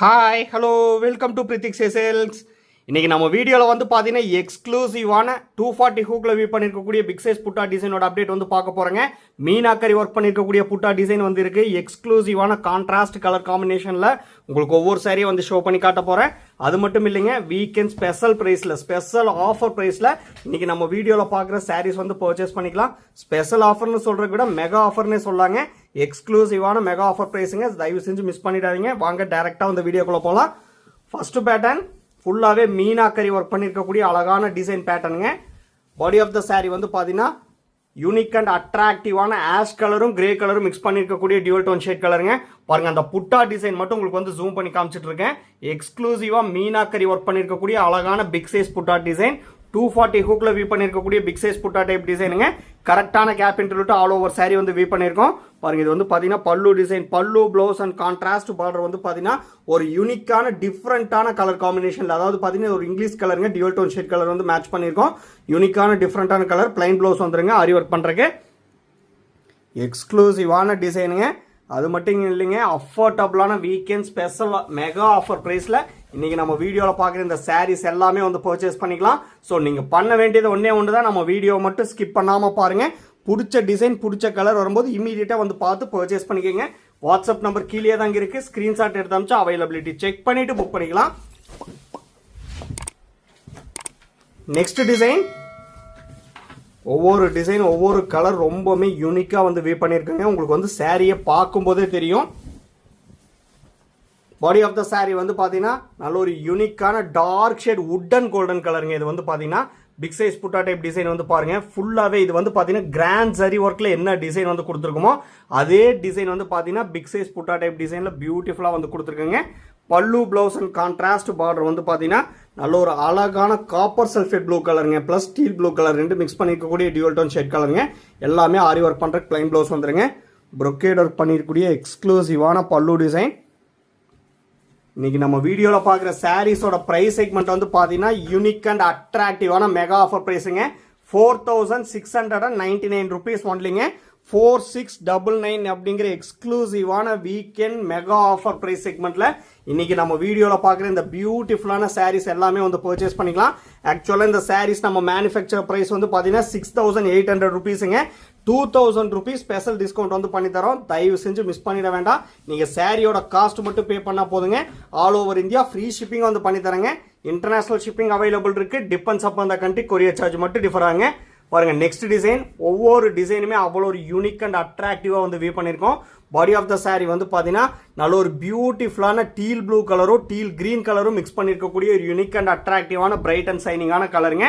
Hi hello welcome to Prithik sales. இன்றைக்கி நம்ம வீடியோவில் வந்து பார்த்தீங்கன்னா எக்ஸ்க்ளூசிவான 240 ஹூக்கில் வியூ பண்ணியிருக்கக்கூடிய பிக் சைஸ் புட்டா டிசைனோட அப்டேட் வந்து பார்க்க போகிறேங்க. மீனாக்கரி ஒர்க் பண்ணியிருக்கக்கூடிய புட்டா டிசைன் வந்து இருக்குது. எக்ஸ்க்ளூசிவான கான்ட்ராஸ்ட் கலர் காம்பினேஷனில் உங்களுக்கு ஒவ்வொரு சாரியும் வந்து ஷோ பண்ணி காட்ட போகிறேன். அது மட்டும் இல்லைங்க, வீக்கெண்ட் ஸ்பெஷல் ப்ரைஸில் ஸ்பெஷல் ஆஃபர் ப்ரைஸில் இன்றைக்கி நம்ம வீடியோவில் பார்க்குற சாரீஸ் வந்து பர்ச்சேஸ் பண்ணிக்கலாம். ஸ்பெஷல் ஆஃபர்னு சொல்கிறத விட மெகா ஆஃபர்னே சொல்லாங்க. எக்ஸ்க்ளூசிவான மெகா ஆஃபர் ப்ரைஸுங்க, தயவு செஞ்சு மிஸ் பண்ணிடாதீங்க. வாங்க டைரெக்டாக இந்த வீடியோக்குள்ளே போகலாம். ஃபர்ஸ்ட் பேட்டர்ன் ஃபுல்லாகவே மீனாக்கரி ஒர்க் பண்ணியிருக்கக்கூடிய அழகான டிசைன் பேட்டர்னுங்க. பாடி ஆஃப் த சாரீ வந்து பார்த்தீங்கன்னா யூனிக் அண்ட் அட்ராக்டிவான ஆஷ் கலரும் கிரே கலரும் மிக்ஸ் பண்ணியிருக்கக்கூடிய டியூவல் டோன் ஷேட் கலருங்க. பாருங்க, அந்த புட்டா டிசைன் மட்டும் உங்களுக்கு வந்து ஜூம் பண்ணி காமிச்சிட்டு இருக்கேன். எக்ஸ்க்ளூசிவாக மீனாக்கரி ஒர்க் பண்ணியிருக்கக்கூடிய அழகான பிக் சைஸ் புட்டா டிசைன் 240 ஹூக்கில் வியூ பண்ணியிருக்கக்கூடிய பிக் சைஸ் புட்டா டைப் டிசைனுங்க. கரெக்டான கேப் இன்டர்வியூட்டு ஆல் ஓவர் சாரி வந்து வியூ பண்ணியிருக்கோம். பாருங்க, இது வந்து பார்த்தீங்கன்னா பல்லு டிசைன், பல்லு ப்ளவுஸ் அண்ட் கான்ட்ராஸ்ட் பார்டர் வந்து பார்த்தீங்கன்னா ஒரு யூனிக்கான டிஃப்ரெண்டான கலர் காம்பினேஷனில், அதாவது பார்த்தீங்கன்னா ஒரு இங்கிலீஷ் கலருங்க, டியூவல் டோன் ஷேட் கலர் வந்து மேட்ச் பண்ணியிருக்கோம். யூனிக்கான டிஃப்ரெண்டான கலர், பிளைன் ப்ளவுஸ் வந்துருங்க ஆரி ஒர்க் பண்ணுறதுக்கு. எக்ஸ்க்ளூசிவான டிசைனுங்க. அது மட்டும் இல்லைங்க, அஃபோர்டபுளான வீக்கெண்ட் ஸ்பெஷல் மெகா ஆஃபர் ப்ரைஸில் இன்றைக்கி நம்ம வீடியோவில் பார்க்குற இந்த சாரீஸ் எல்லாமே வந்து பர்ச்சேஸ் பண்ணிக்கலாம். ஸோ நீங்கள் பண்ண வேண்டியது ஒன்றே ஒன்று தான், நம்ம வீடியோ மட்டும் ஸ்கிப் பண்ணாமல் பாருங்கள். பிடிச்ச டிசைன் பிடிச்ச கலர் வரும்போது இம்மீடியட்டாக வந்து பார்த்து பர்ச்சேஸ் பண்ணிக்கோங்க. வாட்ஸ்அப் நம்பர் கீழே தாங்க இருக்குது, ஸ்க்ரீன்ஷாட் எடுத்து அமிச்சு அவைலபிலிட்டி செக் பண்ணிவிட்டு புக் பண்ணிக்கலாம். நெக்ஸ்ட் டிசைன், ஒவ்வொரு டிசைன் ஒவ்வொரு கலர் ரொம்பவுமே யூனிக்காக வந்து வியூ பண்ணியிருக்கேங்க. உங்களுக்கு வந்து சாரியை பார்க்கும்போதே தெரியும். பாடி ஆஃப் த சாரீ வந்து பார்த்தீங்கன்னா நல்ல ஒரு யூனிக்கான டார்க் ஷேட் வுட் கோல்டன் கலருங்க. இது வந்து பார்த்தீங்கன்னா big size butta type design வந்து பாருங்க. ஃபுல்லாகவே இது வந்து பார்த்தீங்கன்னா கிராண்ட் சரி ஒர்க்கில் என்ன டிசைன் வந்து கொடுத்துருக்கோமோ அதே டிசைன் வந்து பார்த்தீங்கன்னா பிக் சைஸ் புட்டா டைப் டிசைனில் பியூட்டிஃபுல்லாக வந்து கொடுத்துருக்குங்க. பல்லு ப்ளவுஸ் அண்ட் கான்ட்ராஸ்ட் பார்டர் வந்து பார்த்தீங்கன்னா நல்ல ஒரு அழகான காப்பர் சல்ஃபேட் ப்ளூ கலருங்க ப்ளஸ் ஸ்டீல் ப்ளூ கலர் ரெண்டு மிக்ஸ் பண்ணிருக்கக்கூடிய டியூவல் டோன் ஷேட் கலருங்க. எல்லாமே ஆரி ஒர்க் பண்ணுற பிளைன் ப்ளவுஸ் வந்துருங்க. ப்ரொக்கேட் ஒர்க் பண்ணிருக்கக்கூடிய எக்ஸ்க்ளூசிவான பல்லு டிசைன். இன்னைக்கு நம்ம வீடியோவில் பார்க்குற சாரீஸோட ப்ரைஸ் செக்மெண்ட் வந்து பார்த்தீங்கன்னா யூனிக் அண்ட் அட்ராக்டிவான மெகா ஆஃபர் ப்ரைஸுங்க. 4699 ருபீஸ் ஒன்லிங்க. 4699 அப்படிங்கிற எக்ஸ்க்ளூசிவான வீக்கெண்ட் மெகா ஆஃபர் ப்ரைஸ் செக்மெண்ட்டில் இன்றைக்கி நம்ம வீடியோவில் பார்க்குற இந்த பியூட்டிஃபுல்லான சாரீஸ் எல்லாமே வந்து பர்ச்சேஸ் பண்ணிக்கலாம். ஆக்சுவலாக இந்த சாரீஸ் நம்ம மேனுஃபேக்சர் ப்ரைஸ் வந்து பார்த்தீங்கன்னா 6800 ருபீஸுங்க. 2000 ருபீஸ் ஸ்பெஷல் டிஸ்கவுண்ட் வந்து பண்ணித்தரோம். தயவு செஞ்சு மிஸ் பண்ணிட வேண்டாம். நீங்கள் சாரியோட காஸ்ட் மட்டும் பே பண்ணால் போதுங்க. All over India free shipping வந்து பண்ணித்தரேங்க. இன்டர்நேஷனல் ஷிப்பிங் அவைலபிள் இருக்குது. டிபெண்ட்ஸ் அப் அந்த கண்ட்ரி, கொரியர் சார்ஜ் மட்டும் டிஃபர் ஆகுங்க. பாருங்க, நெக்ஸ்ட் டிசைன் ஒவ்வொரு டிசைனுமே அவ்வளோ ஒரு யூனிக் அண்ட் அட்ராக்டிவாக வந்து வியூ பண்ணியிருக்கோம். பாடி ஆஃப் த சாரீ வந்து பார்த்தீங்கன்னா நல்ல ஒரு பியூட்டிஃபுல்லான டீல் ப்ளூ கலரும் டீல் கிரீன் கலரும் மிக்ஸ் பண்ணியிருக்கக்கூடிய ஒரு யூனிக் அண்ட் அட்ராக்டிவான பிரைட் அண்ட் சைனிங்கான கலருங்க.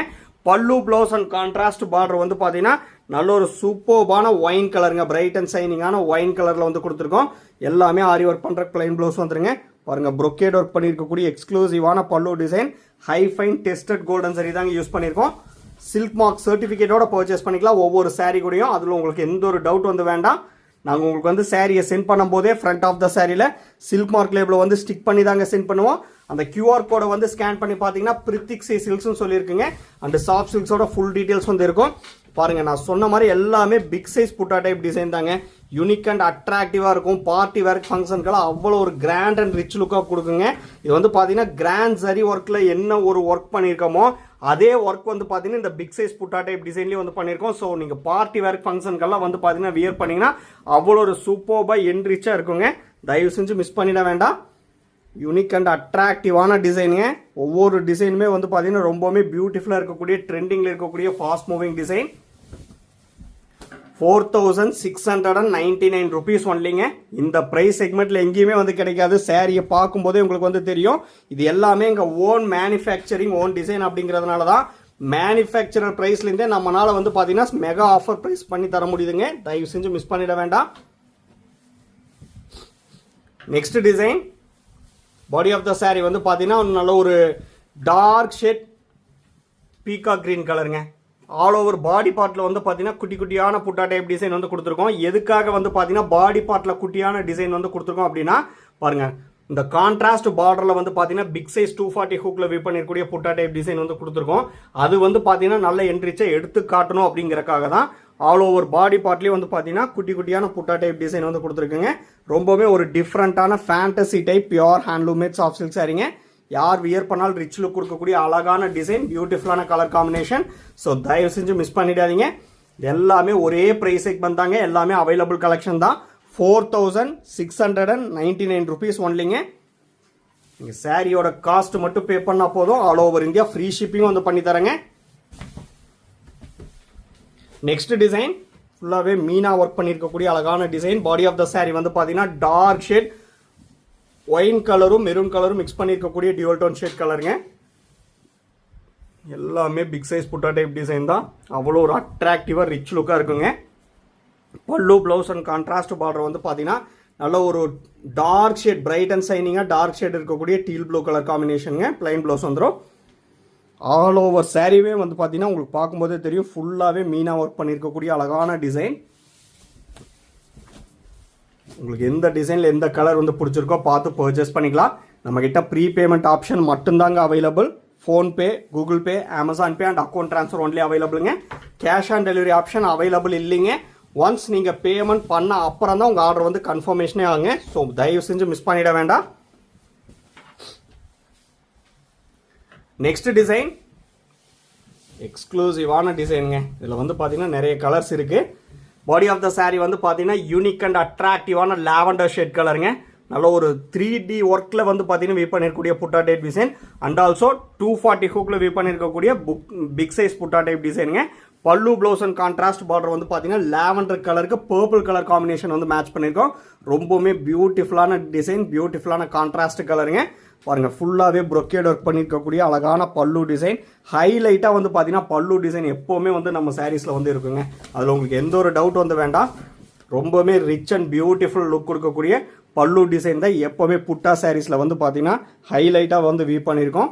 பல்லு ப்ளவுஸ் அண்ட் கான்ட்ராஸ்ட் பார்டர் வந்து பார்த்தீங்கன்னா நல்ல ஒரு சூப்பர்பான ஒயின் கலருங்க, பிரைட் அண்ட் சைனிங்கான ஒயின் கலரில் வந்து கொடுத்துருக்கோம். எல்லாமே ஆரி ஒர்க் பண்ணுற பிளைன் ப்ளவுஸ் வந்துருங்க. பாருங்க, ப்ரொக்கேட் ஒர்க் பண்ணியிருக்கக்கூடிய எக்ஸ்க்ளூசிவான பல்லு design, high fine tested golden சரி தாங்க யூஸ் பண்ணியிருக்கோம். சில்க் மார்க் சர்டிஃபிகேட்டோட பர்ச்சேஸ் பண்ணிக்கலாம் ஒவ்வொரு சாரீ கூடயும். அதில் உங்களுக்கு எந்த ஒரு டவுட் வந்து வேண்டாம். நாங்கள் உங்களுக்கு வந்து சாரியை சென்ட் பண்ணும்போதே ஃப்ரண்ட் ஆஃப் த சாரியில் சில்க் மார்க் லேபிளை வந்து ஸ்டிக் பண்ணி தாங்க சென்ட் பண்ணுவோம். அந்த கியூஆர் கோடை வந்து ஸ்கேன் பண்ணி பார்த்தீங்கன்னா பிரித்திக் சில்க்ஸ்னு சொல்லியிருக்குங்க. அண்ட் சாஃப்ட் சில்க்ஸோட ஃபுல் டீட்டெயில்ஸ் வந்து இருக்கும். பாருங்கள், நான் சொன்ன மாதிரி எல்லாமே big size butta type design தாங்க. யூனிக் அண்ட் அட்ராக்டிவாக இருக்கும். பார்ட்டி வேர் ஃபங்க்ஷனுக்கெல்லாம் அவ்வளோ ஒரு கிராண்ட் அண்ட் ரிச் லுக்காக கொடுக்குங்க. இது வந்து பார்த்தீங்கன்னா கிராண்ட் சரி ஒர்க்கில் என்ன ஒரு ஒர்க் பண்ணியிருக்கோமோ அதே ஒர்க் வந்து பார்த்தீங்கன்னா இந்த பிக் சைஸ் புட்டா டைப் டிசைன்லேயே வந்து பண்ணியிருக்கோம். ஸோ நீங்கள் பார்ட்டி வேர் ஃபங்க்ஷனுக்கெல்லாம் வந்து பார்த்தீங்கன்னா வியர் பண்ணிங்கன்னா அவ்வளோ ஒரு சூப்பர்பாக என்ரிச்சாக இருக்குங்க. தயவு செஞ்சு மிஸ் பண்ணிட வேண்டாம். யூனிக் அண்ட் அட்ராக்டிவான டிசைனுங்க. ஒவ்வொரு டிசைனுமே வந்து பார்த்தீங்கன்னா ரொம்பவுமே பியூட்டிஃபுல்லாக இருக்கக்கூடிய ட்ரெண்டிங்கில் இருக்கக்கூடிய ஃபாஸ்ட் மூவிங் டிசைன். 4699 ருபீஸ் ஒன்லிங்க. இந்த ப்ரைஸ் செக்மெண்ட்டில் எங்கேயுமே வந்து கிடைக்காது. சாரியை பார்க்கும்போதே உங்களுக்கு வந்து தெரியும். இது எல்லாமே எங்கள் ஓன் மேனுஃபேக்சரிங் ஓன் டிசைன் அப்படிங்கிறதுனால தான் மேனுஃபேக்சரர் ப்ரைஸ்லேருந்தே நம்மளால் வந்து பார்த்தீங்கன்னா மெகா ஆஃபர் ப்ரைஸ் பண்ணி தர முடியுதுங்க. தயவு செஞ்சு மிஸ் பண்ணிட வேண்டாம். Next design, body of the sari வந்து பார்த்தீங்கன்னா நல்ல ஒரு டார்க் ஷேட் பீகா கிரீன் கலருங்க. ஆல் ஓவர் பாடி பார்ட்டில் வந்து பார்த்தீங்கன்னா குட்டி குட்டியான புட்டா டைப் டிசைன் வந்து கொடுத்துருக்கோம். எதுக்காக வந்து பார்த்தீங்கன்னா பாடி பார்ட்டில் குட்டியான டிசைன் வந்து கொடுத்துருக்கோம் அப்படின்னா பாருங்கள், இந்த கான்ட்ராஸ்ட் பார்டரில் வந்து பார்த்தீங்கன்னா பிக் சைஸ் 240 ஹூக்கில் வியூ பண்ணிருக்கக்கூடிய புட்டா டைப் டிசைன் வந்து கொடுத்துருக்கோம். அது வந்து பார்த்தீங்கன்னா நல்ல என்ட்ரிச்சை எடுத்து காட்டணும் அப்படிங்கிறக்காக தான் ஆல் ஓவர் பாடி பார்ட்லேயும் வந்து பார்த்தீங்கன்னா குட்டி குட்டியான புட்டா டைப் டிசைன் வந்து கொடுத்துருக்குங்க. ரொம்பவே ஒரு டிஃப்ரெண்ட்டான fantasy type pure handloom made soft silk சாரீங்க. யார் வியர் பண்ணாலும் ரிச் லுக் கொடுக்கக்கூடிய அழகான டிசைன், பியூட்டிஃபுல்லான கலர் காம்பினேஷன். ஸோ தயவு செஞ்சு மிஸ் பண்ணிடாதீங்க. எல்லாமே ஒரே ப்ரைஸ் செக்மெண்ட் தாங்க. எல்லாமே அவைலபிள் கலெக்ஷன் தான். 4699 rupees ஒன்லிங்க. நீங்கள் சாரியோட காஸ்ட் மட்டும் பே பண்ணால் போதும். All over India free shipping வந்து பண்ணி தரேங்க. நெக்ஸ்ட் டிசைன் ஃபுல்லாகவே மீனா ஒர்க் பண்ணியிருக்கக்கூடிய அழகான design. Body of the sari வந்து பார்த்தீங்கன்னா டார்க் ஷேட் ஒயின் கலரும் மெரூன் கலரும் மிக்ஸ் பண்ணியிருக்கக்கூடிய டியூவல் டோன் ஷேட் கலருங்க. எல்லாமே big size butta type design தான். அவ்வளோ ஒரு அட்ராக்டிவாக ரிச் லுக்காக இருக்குங்க. பல்லு ப்ளவுஸ் அண்ட் கான்ட்ராஸ்ட் பார்டர் வந்து பார்த்தீங்கன்னா நல்ல ஒரு டார்க் ஷேட் பிரைட் அண்ட் சைனிங்காக டார்க் ஷேட் இருக்கக்கூடிய டீல் ப்ளூ கலர் காம்பினேஷனுங்க. பிளைன் ப்ளவுஸ் வந்துடும். ஆல் ஓவர் சாரீவே வந்து பார்த்தீங்கன்னா உங்களுக்கு பார்க்கும்போதே தெரியும் ஃபுல்லாகவே மீனா ஒர்க் பண்ணியிருக்கக்கூடிய அழகான டிசைன். உங்களுக்கு எந்த டிசைனில் எந்த கலர் வந்து பிடிச்சிருக்கோ பார்த்து பர்ச்சேஸ் பண்ணிக்கலாம். நம்மக்கிட்ட ப்ரீ பேமெண்ட் ஆப்ஷன் மட்டும்தாங்க available. PhonePe, Google Pay, Amazon Pay and account transfer only அவைலபிளுங்க. Cash on delivery option available இல்லைங்க. ஒன்ஸ் நீங்கள் பேமெண்ட் பண்ண அப்புறம் தான் உங்கள் ஆர்டர் வந்து கன்ஃபர்மேஷனே ஆகுங்க. ஸோ தயவு செஞ்சு மிஸ் பண்ணிட வேண்டாம். நெக்ஸ்ட் டிசைன் எக்ஸ்க்ளூசிவான டிசைனுங்க. இதில் வந்து பார்த்தீங்கன்னா நிறைய கலர்ஸ் இருக்குது. பாடி ஆஃப் த சாரீ வந்து பார்த்தீங்கன்னா யூனிக் அண்ட் அட்ராக்டிவான லாவெண்டர் ஷேட் கலருங்க. நல்ல ஒரு 3D ஒர்க்கில் வந்து பார்த்தீங்கன்னா வீ பண்ணியிருக்கக்கூடிய புட்டா டைப் டிசைன் அண்ட் ஆல்சோ 240 ஹூக்கில் வீ பண்ணியிருக்கக்கூடிய பிக் சைஸ் புட்டா டைப் டிசைனுங்க. பல்லு ப்ளவுஸ் அண்ட் கான்ட்ராஸ்ட் பார்டர் வந்து பார்த்தீங்கன்னா லாவெண்டர் கலருக்கு பர்பிள் கலர் காம்பினேஷன் வந்து மேட்ச் பண்ணியிருக்கோம். ரொம்பவுமே பியூட்டிஃபுல்லான டிசைன், பியூட்டிஃபுல்லான கான்ட்ராஸ்ட் கலருங்க. பாருங்கள் ஃபுல்லாகவே ப்ரொக்கேட் ஒர்க் பண்ணியிருக்கக்கூடிய அழகான பல்லு டிசைன். ஹைலைட்டாக வந்து பார்த்தீங்கன்னா பல்லு டிசைன் எப்போவுமே வந்து நம்ம சாரீஸில் வந்து இருக்குங்க. அதில் உங்களுக்கு எந்த ஒரு டவுட் வந்து வேண்டாம். ரொம்பவுமே ரிச் அண்ட் பியூட்டிஃபுல் லுக் கொடுக்கக்கூடிய பல்லு டிசைன் தான் எப்போவுமே புட்டா சாரீஸில் வந்து பார்த்தீங்கன்னா ஹைலைட்டாக வந்து வீ பண்ணியிருக்கோம்.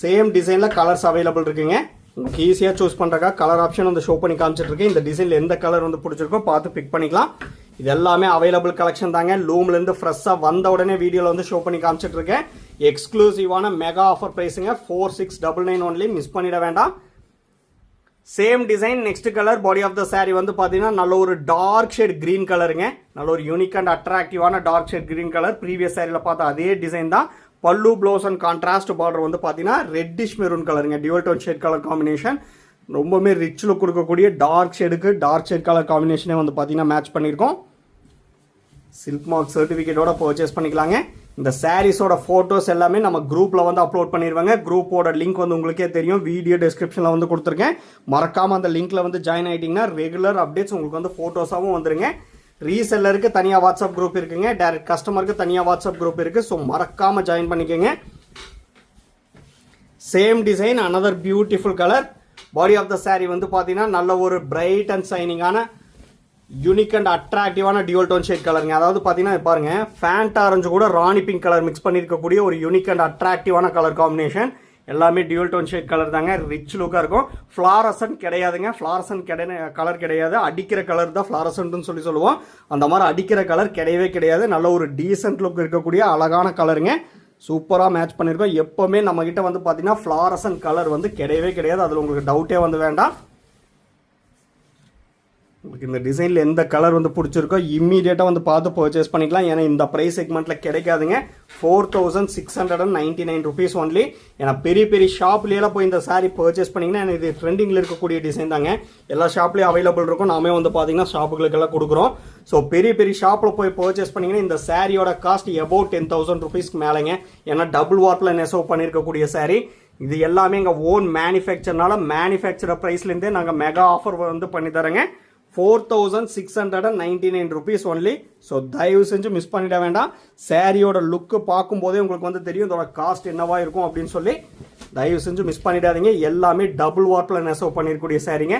சேம் டிசைனில் கலர்ஸ் அவைலபிள் இருக்குங்க. உங்களுக்கு ஈஸியாக சூஸ் பண்ணுறக்கா கலர் ஆப்ஷன் வந்து ஷோ பண்ணி காமிச்சிட்ருக்கேன். இந்த டிசைனில் எந்த கலர் வந்து பிடிச்சிருக்கோ பார்த்து பிக் பண்ணிக்கலாம். இது எல்லாமே அவைலபிள் கலெக்ஷன் தாங்க. லூம்லேருந்து ஃப்ரெஷ்ஷாக வந்த உடனே வீடியோவில் வந்து ஷோ பண்ணி காமிச்சிட்ருக்கேன். எக்ஸ்க்ளூசிவான மெகா ஆஃபர் ப்ரைஸுங்க. 4699 ஒன்லி. மிஸ் பண்ணிட வேண்டாம். Same design next colour. Body of the sari வந்து பார்த்தீங்கன்னா நல்ல ஒரு டார்க் ஷேட் கிரீன் கலருங்க. நல்ல ஒரு யூனிக் அண்ட் அட்ராக்டிவான dark shade green colour. Previous சாரியில் பார்த்தா அதே டிசைன் தான். பல்லு ப்ளவுஸ் அண்ட் கான்ட்ராஸ்ட் பார்டர் வந்து பார்த்தீங்கன்னா ரெட்டிஷ் மெரூன் கலருங்க. Dual tone shade colour combination. ரொம்பவுமே ரிச் லுக் கொடுக்கக்கூடிய டார்க் ஷேடுக்கு டார்க் ஷேட் கலர் காம்பினேஷனே வந்து பார்த்தீங்கன்னா மேட்ச் பண்ணியிருக்கோம். சில்க் மார்க் சர்டிஃபிகேட்டோட பர்ச்சேஸ் பண்ணிக்கலாங்க. இந்த சாரீஸோட ஃபோட்டோஸ் எல்லாமே நம்ம குரூப்பில் வந்து அப்லோட் பண்ணிடுவாங்க. குரூப்போட லிங்க் வந்து உங்களுக்கே தெரியும், வீடியோ டிஸ்கிரிப்ஷனில் வந்து கொடுத்துருக்கேன். மறக்காமல் அந்த லிங்க்கில் வந்து ஜாயின் ஆகிட்டிங்கன்னா ரெகுலர் அப்டேட்ஸ் உங்களுக்கு வந்து ஃபோட்டோஸாகவும் வந்துருங்க. ரீசெல்லருக்கு தனியாக வாட்ஸ்அப் குரூப் இருக்குங்க. டைரக்ட் கஸ்டமருக்கு தனியாக வாட்ஸ்அப் குரூப் இருக்குது. ஸோ மறக்காமல் ஜாயின் பண்ணிக்கோங்க. Same design, another beautiful colour. Body of the sari வந்து பார்த்தீங்கன்னா நல்ல ஒரு பிரைட் அண்ட் சைனிங்கான யூனிக் அண்ட் அட்ராக்டிவான டியூவல் டோன் ஷேட் கலருங்க. அதாவது பார்த்தீங்கன்னா பாருங்க ஃபேண்ட் ஆரஞ்சு கூட ராணி பிங்க் கலர் மிக்ஸ் பண்ணியிருக்கக்கூடிய ஒரு யூனிக் அண்ட் அட்ராக்டிவான கலர் காம்பினேஷன். எல்லாமே டியூவல் டோன் ஷேட் கலர் தாங்க. ரிச் லுக்காக இருக்கும். ஃப்ளாரசன்ட் கிடையாதுங்க. ஃப்ளாரசன்ட் கலர் கிடையாது. அடிக்கிற கலர் தான் ஃப்ளாரசன்ட்னு சொல்லுவோம். அந்த மாதிரி அடிக்கிற கலர் கிடையவே கிடையாது. நல்ல ஒரு டீசென்ட் லுக் இருக்கக்கூடிய அழகான கலருங்க. சூப்பராக மேட்ச் பண்ணியிருக்கோம். எப்போவுமே நம்மக்கிட்ட வந்து பார்த்தீங்கன்னா ஃப்ளாரசன்ட் கலர் வந்து கிடையவே கிடையாது. அதில் உங்களுக்கு டவுட்டே வந்து வேண்டாம். உங்களுக்கு இந்த டிசைனில் எந்த கலர் வந்து பிடிச்சிருக்கோ இம்மீடியட்டாக வந்து பார்த்து பர்ச்சேஸ் பண்ணிக்கலாம். ஏன்னா இந்த ப்ரைஸ் செக்மெண்ட்டில் கிடைக்காதுங்க. 4699 rupees ஒன்லி. ஏன்னா பெரிய பெரிய ஷாப்லேயெல்லாம் போய் இந்த சாரீ பர்ச்சேஸ் பண்ணிங்கன்னா இது ட்ரெண்டிங்கில் இருக்கக்கூடிய டிசைன் தாங்க. எல்லா ஷாப்லேயும் அவைலபிள் இருக்கும். நாமே வந்து பார்த்தீங்கன்னா ஷாப்புகளுக்கெல்லாம் கொடுக்குறோம். ஸோ பெரிய பெரிய ஷாப்பில் போய் பர்ச்சேஸ் பண்ணிங்கன்னா இந்த சாரியோட காஸ்ட் அபவுட் 10,000 rupeesக்கு மேலேங்க. ஏன்னா டபுள் வார்ப்பில் நெசவு பண்ணியிருக்கக்கூடிய சாரீ. இது எல்லாமே எங்கள் ஓன் மேனுஃபேக்சர்னால மேனுஃபேக்சர் ப்ரைஸ்லேருந்தே நாங்கள் மெகா ஆஃபர் வந்து பண்ணி தரேங்க. 4699 rupees ஒன்லி. ஸோ தயவு செஞ்சு மிஸ் பண்ணிட வேண்டாம். சாரியோட லுக்கு பார்க்கும்போதே உங்களுக்கு வந்து தெரியும் இதோட காஸ்ட் என்னவா இருக்கும் அப்படின்னு சொல்லி. தயவு செஞ்சு மிஸ் பண்ணிடாதீங்க. எல்லாமே டபுள் வார்ப்பில் நெசவு பண்ணியிருக்கக்கூடிய சாரீங்க.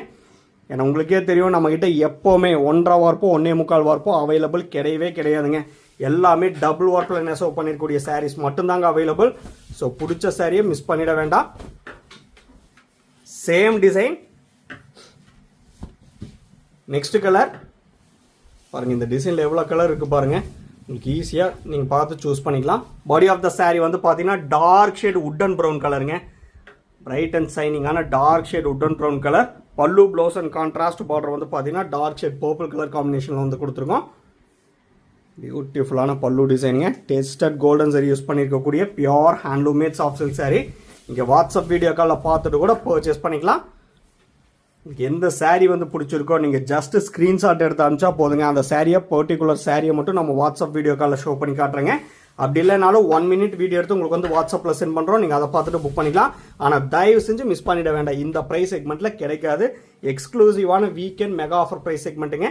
ஏன்னா உங்களுக்கே தெரியும் நம்மக்கிட்ட எப்போவுமே 1.5 வார்ப்போ 1.25 வார்ப்போ அவைலபிள் கிடையவே கிடையாதுங்க. எல்லாமே டபுள் வார்ப்பில் நெசவு பண்ணியிருக்கக்கூடிய சாரீஸ் மட்டும்தாங்க அவைலபிள். ஸோ பிடிச்ச சாரியை மிஸ் பண்ணிட வேண்டாம். சேம் டிசைன் நெக்ஸ்ட் கலர் பாருங்கள். இந்த டிசைனில் எவ்வளோ கலர் இருக்குது பாருங்கள். உங்களுக்கு ஈஸியாக நீங்கள் பார்த்து சூஸ் பண்ணிக்கலாம். பாடி ஆஃப் த சாரீ வந்து பார்த்தீங்கன்னா டார்க் ஷேட் உட்டன் ப்ரௌன் கலருங்க. பிரைட் அண்ட் சைனிங்கான டார்க் ஷேட் உட்டன் ப்ரௌன் கலர். Pallu blouse and contrast border வந்து பார்த்தீங்கன்னா டார்க் ஷேட் பர்பிள் கலர் காம்பினேஷனில் வந்து கொடுத்துருக்கோம். பியூட்டிஃபுல்லான பல்லு டிசைனுங்க. டெஸ்டட் கோல்டன் சரி யூஸ் பண்ணியிருக்கக்கூடிய pure handloom made soft silk saree. இங்கே வாட்ஸ்அப் வீடியோ காலில் பார்த்துட்டு கூட பர்ச்சேஸ் பண்ணிக்கலாம். எந்த சாரீ வந்து பிடிச்சிருக்கோ நீங்கள் ஜஸ்ட் ஸ்க்ரீன்ஷாட் எடுத்து அனுப்பிச்சா போதுங்க. அந்த சாரியை பர்டிகுலர் சாரியை மட்டும் நம்ம வாட்ஸ்அப் வீடியோ காலில் ஷோ பண்ணி காட்டுறேங்க. அப்படி இல்லைனாலும் 1 minute வீடியோ எடுத்து உங்களுக்கு வந்து வாட்ஸ்அப்பில் சென்ட் பண்ணுறோம். நீங்கள் அதை பார்த்துட்டு புக் பண்ணிக்கலாம். ஆனால் தயவு செஞ்சு மிஸ் பண்ணிட வேண்டாம். இந்த ப்ரைஸ் செக்மெண்ட்டில் கிடைக்காது. எக்ஸ்க்ளூசிவான வீக்கெண்ட் மெகா ஆஃபர் ப்ரைஸ் செக்மெண்ட்டுங்க.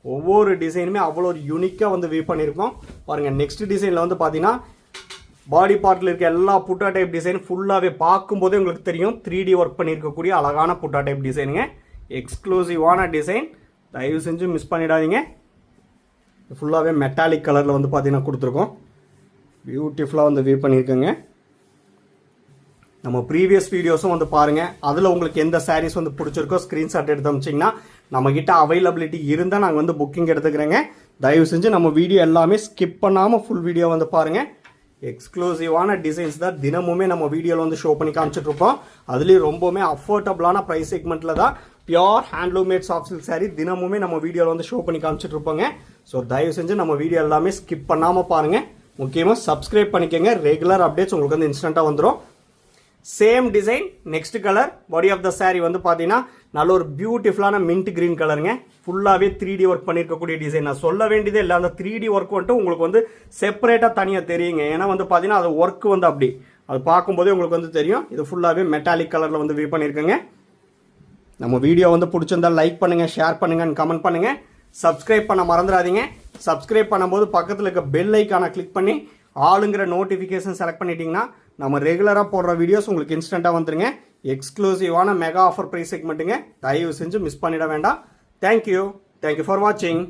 ஒவ்வொரு டிசைனுமே அவ்வளோ ஒரு யூனிக்காக வந்து வியூ பண்ணியிருக்கோம். பாருங்கள், நெக்ஸ்ட் டிசைனில் வந்து பார்த்தீங்கன்னா பாடி பார்ட்டில் இருக்க எல்லா புட்டா டைப் டிசைன் ஃபுல்லாகவே பார்க்கும்போதே உங்களுக்கு தெரியும் 3D ஒர்க் பண்ணியிருக்கக்கூடிய அழகான புட்டா டைப் டிசைனுங்க. எக்ஸ்க்ளூசிவான டிசைன், தயவு செஞ்சு மிஸ் பண்ணிடாதீங்க. ஃபுல்லாகவே மெட்டாலிக் கலரில் வந்து பார்த்தீங்கன்னா கொடுத்துருக்கோம். பியூட்டிஃபுல்லாக வந்து வியூ பண்ணியிருக்கோங்க. நம்ம ப்ரீவியஸ் வீடியோஸும் வந்து பாருங்கள். அதில் உங்களுக்கு எந்த சாரீஸ் வந்து பிடிச்சிருக்கோ ஸ்க்ரீன்ஷாட் எடுத்து அமிச்சிங்கன்னா நம்மக்கிட்ட அவைலபிலிட்டி இருந்தால் நாங்கள் வந்து புக்கிங் எடுத்துக்கிறேங்க. தயவு செஞ்சு நம்ம வீடியோ எல்லாமே ஸ்கிப் பண்ணாமல் ஃபுல் வீடியோ வந்து பாருங்கள். எக்ஸ்க்ளூசிவான டிசைன்ஸ் தான் தினமுமே நம்ம வீடியோவில் வந்து ஷோ பண்ணி காமிச்சிட்ருப்போம். அதுலேயும் ரொம்பவுமே அஃபோர்டபுளான ப்ரைஸ் செக்மெண்ட்டில் தான் pure handloom made soft silk sari தினமுமே நம்ம வீடியோவில் வந்து ஷோ பண்ணி காமிச்சிட்ருப்போங்க. ஸோ தயவு செஞ்சு நம்ம வீடியோ எல்லாமே ஸ்கிப் பண்ணாமல் பாருங்கள். முக்கியமாக சப்ஸ்கிரைப் பண்ணிக்கோங்க. ரெகுலர் அப்டேட்ஸ் உங்களுக்கு வந்து இன்ஸ்டண்ட்டாக வந்துடும். Same design, next colour. Body of the sari வந்து பார்த்தீங்கன்னா நல்ல ஒரு பியூட்டிஃபுல்லான மின்ட் கிரீன் கலருங்க. ஃபுல்லாகவே 3D ஒர்க் பண்ணியிருக்கக்கூடிய டிசைன். நான் சொல்ல வேண்டியதே இல்லை, அந்த 3D ஒர்க் வந்துட்டு உங்களுக்கு வந்து செப்பரேட்டாக தனியாக தெரியுங்க. ஏன்னா வந்து பார்த்தீங்கன்னா அது ஒர்க் வந்து அப்படி அது பார்க்கும்போதே உங்களுக்கு வந்து தெரியும். இது ஃபுல்லாகவே மெட்டாலிக் கலரில் வந்து வியூ பண்ணியிருக்கேங்க. நம்ம வீடியோ வந்து பிடிச்சிருந்தா லைக் பண்ணுங்கள், ஷேர் பண்ணுங்கள், கமெண்ட் பண்ணுங்கள். சப்ஸ்கிரைப் பண்ண மறந்துடாதீங்க. சப்ஸ்கிரைப் பண்ணும்போது பக்கத்தில் இருக்க பெல் ஐக்கானை கிளிக் பண்ணி ஆளுங்கிற நோட்டிஃபிகேஷன் செலக்ட் பண்ணிட்டீங்கன்னா நம்ம ரெகுலராக போடுற வீடியோஸ் உங்களுக்கு இன்ஸ்டண்ட்டாக வந்துருங்க. எக்ஸ்க்ளூசிவான மெகா ஆஃபர் ப்ரைஸ் செக்மெண்ட்டுங்க. தயவு செஞ்சு மிஸ் பண்ணிட வேண்டாம். தேங்க்யூ ஃபார் வாட்சிங்.